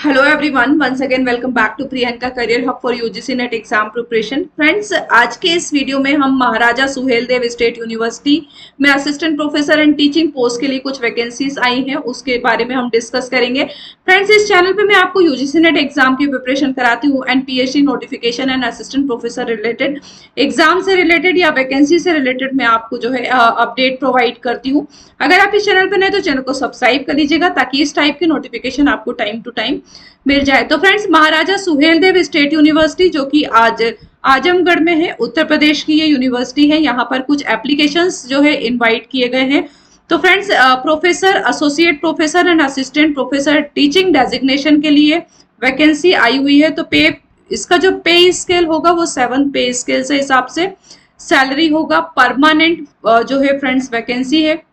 Hello everyone, once again welcome back to Priyanka career hub for UGC NET exam preparation. Friends, आज के इस video में हम Maharaja Suheldev state university में assistant professor and teaching post के लिए कुछ वैकेंसीज आई हैं, उसके बारे में हम डिस्कस करेंगे। फ्रेंड्स, इस चैनल पे मैं आपको यूजीसी नेट एग्जाम की प्रिपरेशन कराती हूँ and PhD notification and assistant professor related exam से रिलेटेड या वैकेंसी से रिलेटेड मैं आपको जो है अपडेट प्रोवाइड करती हूँ। अगर आप इस चैनल पर नए तो चैनल को सब्सक्राइब कर लीजिएगा ताकि इस टाइप की नोटिफिकेशन आपको टाइम टू टाइम मिल जाए। तो फ्रेंड्स, महाराजा सुहेलदेव स्टेट यूनिवर्सिटी जो कि आज आजमगढ़ में है, उत्तर प्रदेश की ये यूनिवर्सिटी है। यहाँ पर कुछ एप्लीकेशंस जो है इनवाइट किए गए हैं। तो friends, professor, associate professor and assistant professor teaching designation के लिए वैकेंसी आई हुई है। तो इसका जो पे स्केल होगा वो 7 पे स्केल से हिसाब से सैलरी होगा। परमानेंट जो है फ्रेंड्स वैकेंसी है।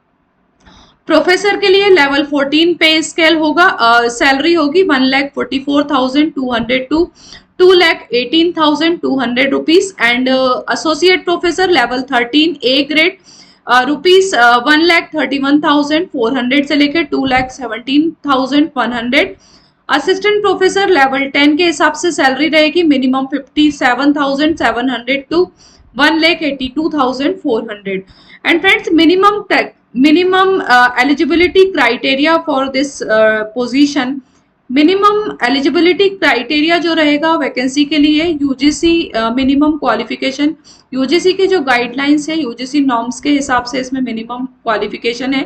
प्रोफेसर के लिए लेवल 14 पे स्केल होगा। सैलरी होगी 1,44,200 to 2,18,200 rupees and associate professor level 13 A grade rupees 1,31,400 से लेकर 2,17,100। असिस्टेंट प्रोफेसर लेवल 10 के हिसाब से सैलरी रहेगी minimum 57,700 to 1,82,400। And friends, minimum eligibility criteria for this position, minimum eligibility criteria जो रहेगा वैकेंसी के लिए यूजीसी मिनिमम क्वालिफिकेशन, यूजीसी के जो गाइडलाइंस है, यूजीसी नॉर्म्स के हिसाब से इसमें मिनिमम क्वालिफिकेशन है।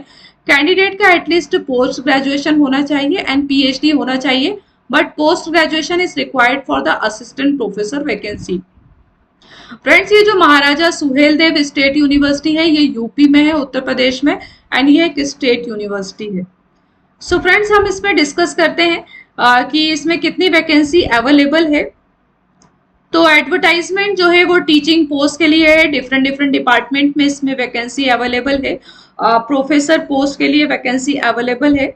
कैंडिडेट का एटलीस्ट पोस्ट ग्रेजुएशन होना चाहिए एंड पीएचडी होना चाहिए, but post graduation is required for the assistant professor vacancy. Friends, ये जो महाराजा सुहेलदेव स्टेट यूनिवर्सिटी है ये यूपी में है, उत्तर प्रदेश में, एंड ये एक स्टेट यूनिवर्सिटी है। सो फ्रेंड्स, हम इसमें डिस्कस करते हैं कि इसमें कितनी वैकेंसी अवेलेबल है। तो एडवर्टाइजमेंट जो है वो टीचिंग पोस्ट के लिए है। डिफरेंट डिपार्टमेंट में इसमें वैकेंसी अवेलेबल है। प्रोफेसर पोस्ट के लिए वैकेंसी अवेलेबल है।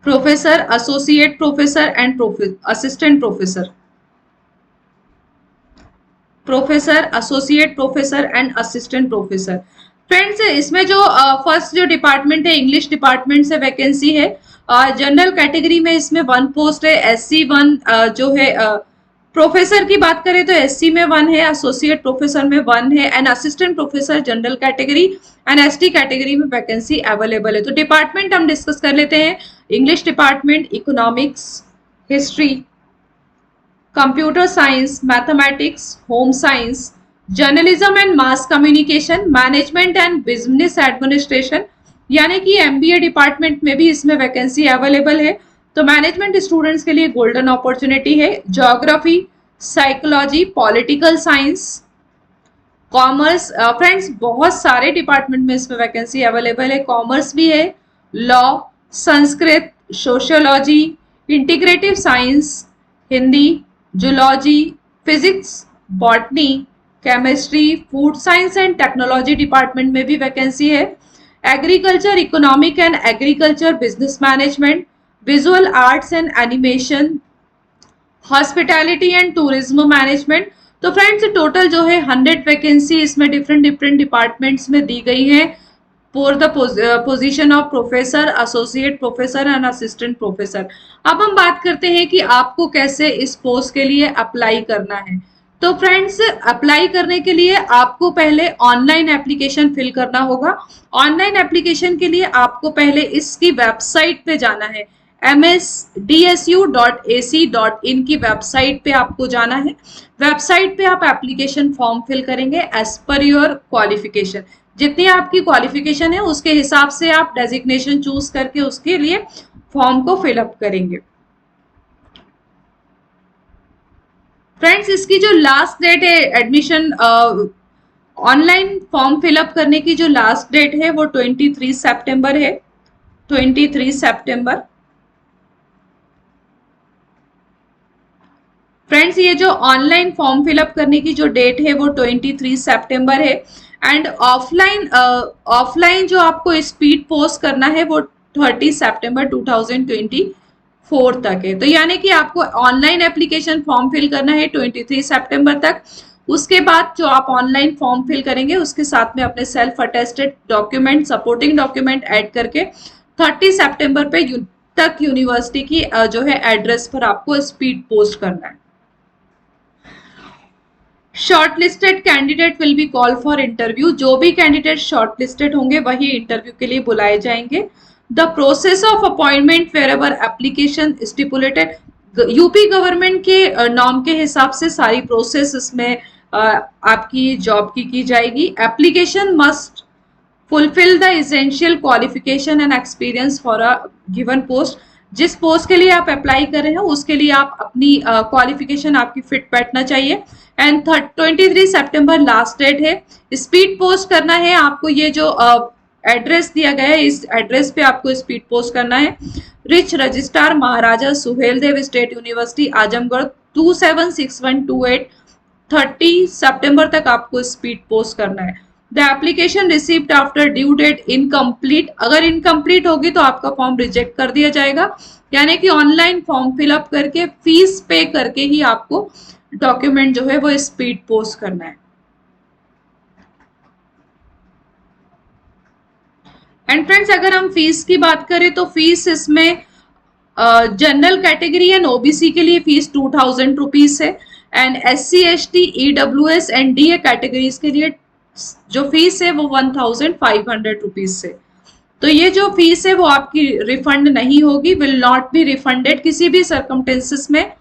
Professor, associate professor and assistant professor, professor, associate professor and assistant professor. Friends, इसमें जो फर्स्ट जो डिपार्टमेंट है, इंग्लिश डिपार्टमेंट से वैकेंसी है। जनरल कैटेगरी में इसमें 1 पोस्ट है। एससी 1 जो है, प्रोफेसर की बात करें तो एससी में 1 है, एसोसिएट प्रोफेसर में 1 है and assistant professor general category and ST category में वैकेंसी अवेलेबल है। तो डिपार्टमेंट हम डिस्कस कर लेते हैं। English department, economics, history, computer science, mathematics, home science, journalism and mass communication, management and business administration, यानी कि एमबीए डिपार्टमेंट में भी इसमें वैकेंसी अवेलेबल है। तो मैनेजमेंट स्टूडेंट्स के लिए गोल्डन अपॉर्चुनिटी है। Geography, psychology, political science, commerce. Friends, बहुत सारे डिपार्टमेंट में इसमें वैकेंसी अवेलेबल है। कॉमर्स भी है, law, Sanskrit, sociology, integrative science, Hindi, zoology, physics, botany, chemistry, food science and technology department में भी वैकेंसी है। Agriculture, economic and agriculture business management, visual arts and animation, hospitality and tourism management. तो friends, total जो है 100 vacancy इसमें different departments में दी गई है for the position of professor, associate professor and assistant professor. अब हम बात करते हैं कि आपको कैसे इस पोस्ट के लिए अप्लाई करना है। तो फ्रेंड्स, अप्लाई करने के लिए आपको पहले ऑनलाइन एप्लीकेशन फिल करना होगा। ऑनलाइन एप्लीकेशन के लिए आपको पहले इसकी वेबसाइट पे जाना है। msdsu.ac.in की वेबसाइट पे आपको जाना है। वेबसाइट पे आप एप्लीकेशन फॉर्म फिल करेंगे एज पर योर क्वालिफिकेशन। जितनी आपकी क्वालिफिकेशन है उसके हिसाब से आप डेजिग्नेशन चूज करके उसके लिए फॉर्म को फिलअप करेंगे। फ्रेंड्स, इसकी जो लास्ट डेट है एडमिशन ऑनलाइन फॉर्म फिलअप करने की जो लास्ट डेट है वो 23 सितंबर है। 23 सितंबर। फ्रेंड्स, ये जो ऑनलाइन फॉर्म फिलअप करने की जो डेट है वो 23 सितंबर है एंड ऑफलाइन जो आपको स्पीड पोस्ट करना है वो 30 सितंबर 2024 तक है। तो यानी कि आपको ऑनलाइन एप्लीकेशन फॉर्म फिल करना है 23 सितंबर तक। उसके बाद जो आप ऑनलाइन फॉर्म फिल करेंगे उसके साथ में अपने self attested document, supporting document add करके 30 सितंबर पे तक यूनिवर्सिटी की जो है एड्रेस पर आपको स्पीड पोस्ट करना है। Shortlisted candidate will be call for interview. जो भी कैंडिडेट शॉर्टलिस्टेड होंगे वही इंटरव्यू के लिए बुलाए जाएंगे। The process of appointment wherever application stipulated. UP government के नॉर्म के हिसाब से सारी प्रोसेस इसमें आपकी जॉब की जाएगी। Application must fulfil the essential qualification and experience for a given post. जिस पोस्ट के लिए आप अप्लाई कर रहे हैं उसके लिए आप अपनी क्वालिफिकेशन आपकी फिट बैठना चाहिए। एंड 23 सितंबर लास्ट डेट है। स्पीड पोस्ट करना है आपको। ये जो एड्रेस दिया गया है इस एड्रेस पे आपको स्पीड पोस्ट करना है। Reach registrar Maharaja Suheldev state university Azamgarh 276128। 30 सितंबर तक आपको स्पीड पोस्ट करना है। The application received after due date incomplete. अगर इनकम्प्लीट होगी तो आपका फॉर्म रिजेक्ट कर दिया जाएगा। यानी कि ऑनलाइन फॉर्म फिलअप करके फीस पे करके ही आपको डॉक्यूमेंट जो है वो स्पीड पोस्ट करना है। एंड फ्रेंड्स, अगर हम फीस की बात करें तो फीस इसमें जनरल कैटेगरी एंड ओबीसी के लिए फीस 2000 रुपीज है। And SC ST EWS and DA categories के लिए जो फीस है वो 1500 रुपीज है। तो ये जो फीस है वो आपकी रिफंड नहीं होगी, विल नॉट बी रिफंडेड। किसी भी सर्कमटेंसेस में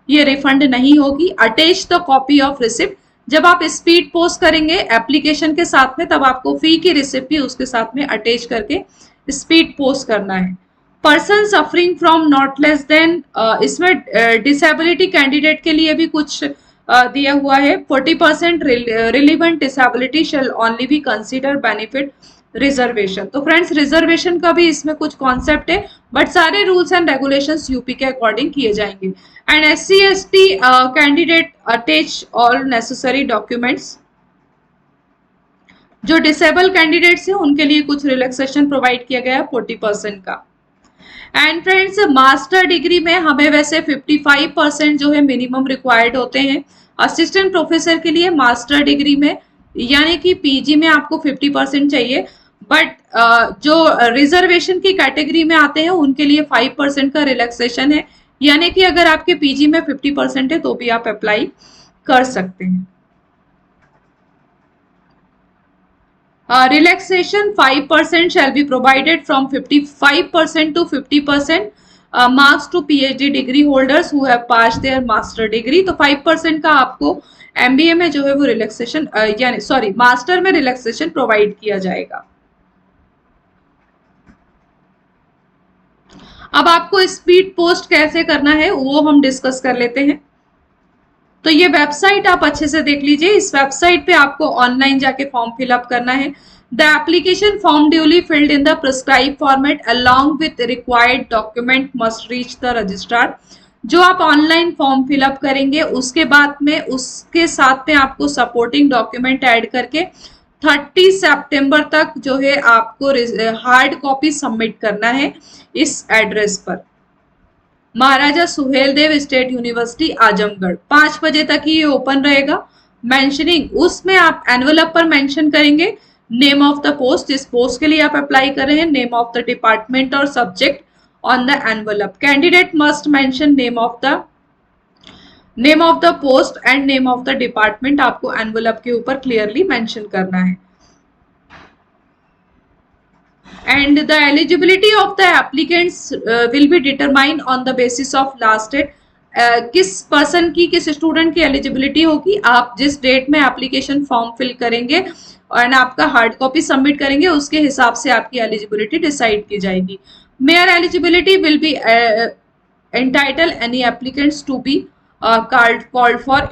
ये रिफंड नहीं होगी। Attach the copy of receipt. जब आप स्पीड पोस्ट करेंगे एप्लीकेशन के साथ में तब आपको फी की रिसिप्ट भी उसके साथ में अटैच करके स्पीड पोस्ट करना है। Person suffering from not less than, इसमें डिसेबिलिटी कैंडिडेट के लिए भी कुछ दिया हुआ है। 40% relevant disability shall only be consider benefit reservation. तो फ्रेंड्स, रिजर्वेशन का भी इसमें कुछ कॉन्सेप्ट है, बट सारे रूल्स एंड रेगुलेशंस यूपी के अकॉर्डिंग किए जाएंगे। And SC ST candidate attach all necessary documents. जो डिसेबल कैंडिडेट्स हैं उनके लिए कुछ रिलैक्सेशन प्रोवाइड किया गया है 40% का। एंड फ्रेंड्स, मास्टर डिग्री में हमें वैसे 55% जो है मिनिमम रिक्वायर्ड होते हैं। असिस्टेंट प्रोफेसर के लिए मास्टर डिग्री में यानी कि PG में आपको 50% चाहिए, बट जो रिजर्वेशन की कैटेगरी में आते हैं उनके लिए 5% का रिलैक्सेशन है। यानी कि अगर आपके PG में 50% है तो भी आप अप्लाई कर सकते हैं। Relaxation 5% shall be provided from 55% to 50% marks to PhD degree holders who have passed their master degree। तो 5% का आपको MBA में जो है वो रिलैक्सेशन यानी सॉरी मास्टर में रिलैक्सेशन प्रोवाइड किया जाएगा। अब आपको स्पीड पोस्ट कैसे करना है वो हम डिस्कस कर लेते हैं। तो ये वेबसाइट आप अच्छे से देख लीजिए। इस वेबसाइट पे आपको ऑनलाइन जाके फॉर्म फिलअप करना है। The application form duly filled in the prescribe format along with required document must reach the registrar. जो आप ऑनलाइन फॉर्म फिलअप करेंगे उसके बाद में उसके साथ में आपको सपोर्टिंग डॉक्यूमेंट ऐड करके 30 सितंबर तक जो है आपको हार्ड कॉपी सबमिट करना है इस एड्रेस पर। महाराजा सुहेलदेव स्टेट यूनिवर्सिटी आजमगढ़ 5 बजे तक ही ये ओपन रहेगा। मेंशनिंग, उसमें आप एनवलप पर मेंशन करेंगे नेम ऑफ द पोस्ट, जिस पोस्ट के लिए आप अप्लाई कर रहे हैं, नेम ऑफ द डिपार्टमेंट और subject on the envelope. Candidate must mention name of the post and name of the department आपको एनवलप के ऊपर क्लियरली मेंशन करना है। And the eligibility of the applicants will be determined on the basis of last date। किस person की, किस student की eligibility होगी, आप जिस डेट में एप्लीकेशन फॉर्म फिल करेंगे एंड आपका हार्ड कॉपी सबमिट करेंगे उसके हिसाब से आपकी एलिजिबिलिटी डिसाइड की जाएगी। Mere eligibility will be entitle any applicants to be called for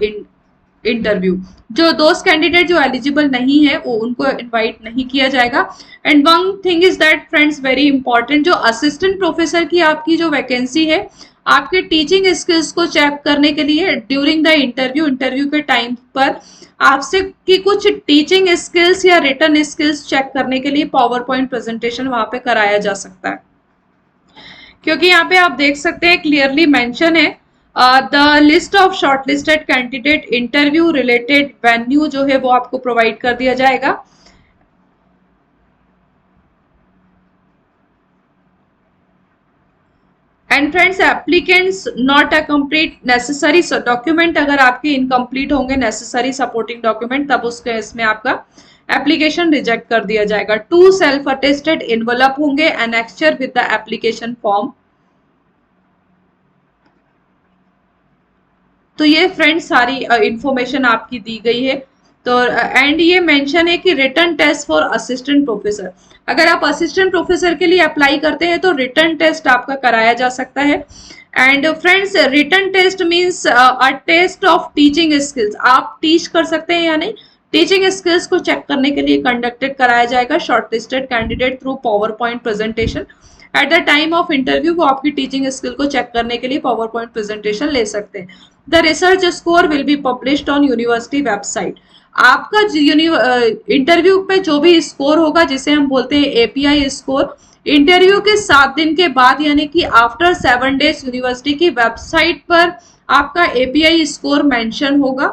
interview. जो दोस्त कैंडिडेट जो एलिजिबल नहीं है वो उनको इनवाइट नहीं किया जाएगा। And one thing is that friends, very important, जो असिस्टेंट प्रोफेसर की आपकी जो वैकेंसी है आपके टीचिंग स्किल्स को चेक करने के लिए ड्यूरिंग द इंटरव्यू के टाइम पर आपसे की कुछ टीचिंग स्किल्स या रिटन स्किल्स चेक करने के लिए पावर पॉइंट प्रेजेंटेशन वहां पे कराया जा सकता है। क्योंकि यहाँ पे आप देख सकते हैं क्लियरली मेंशन है the list of shortlisted candidate, interview related venue जो है वो आपको प्रोवाइड कर दिया जाएगा। And friends applicants not a complete necessary document, अगर आपके इनकम्प्लीट होंगे नेसेसरी सपोर्टिंग डॉक्यूमेंट, तब उसके इसमें आपका एप्लीकेशन रिजेक्ट कर दिया जाएगा। 2 सेल्फ अटेस्टेड इनवलप होंगे annexure with the application form. तो ये फ्रेंड्स सारी इंफॉर्मेशन आपकी दी गई है। तो एंड ये मेंशन है कि written test for assistant professor, अगर आप असिस्टेंट प्रोफेसर के लिए अप्लाई करते हैं तो रिटन टेस्ट आपका कराया जा सकता है। And friends written test means a test of teaching skills, आप टीच कर सकते हैं या नहीं, टीचिंग स्किल्स को चेक करने के लिए कंडक्टेड कराया जाएगा shortlisted candidate through power point presentation. At the time of interview वो आपकी टीचिंग स्किल को चेक करने के लिए पावर पॉइंट प्रेजेंटेशन ले सकते हैं। The research score will be published on university website. आपका इंटरव्यू पे जो भी स्कोर होगा, जिसे हम बोलते हैं एपीआई स्कोर, इंटरव्यू के 7 दिन के बाद यानी कि आफ्टर 7 डेज यूनिवर्सिटी की वेबसाइट पर आपका एपीआई स्कोर मेंशन होगा,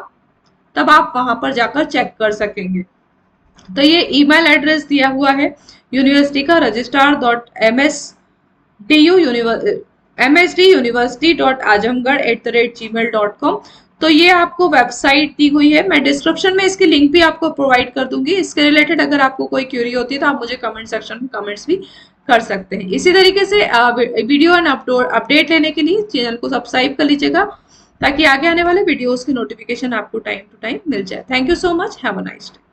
तब आप वहां पर जाकर चेक कर सकेंगे। तो ये ईमेल एड्रेस दिया हुआ है यूनिवर्सिटी का registrar.msduniversity.azamgarh@gmail.com। तो ये आपको वेबसाइट दी हुई है, मैं डिस्क्रिप्शन में इसकी लिंक भी आपको प्रोवाइड कर दूंगी। इसके रिलेटेड अगर आपको कोई क्यूरी होती है तो आप मुझे कमेंट सेक्शन में कमेंट्स भी कर सकते हैं। इसी तरीके से वीडियो एंड अपडेट लेने के लिए चैनल को सब्सक्राइब कर लीजिएगा, ताकि आगे आने वाले वीडियोस की नोटिफिकेशन आपको टाइम टू टाइम मिल जाए। Thank you so much, have a nice day.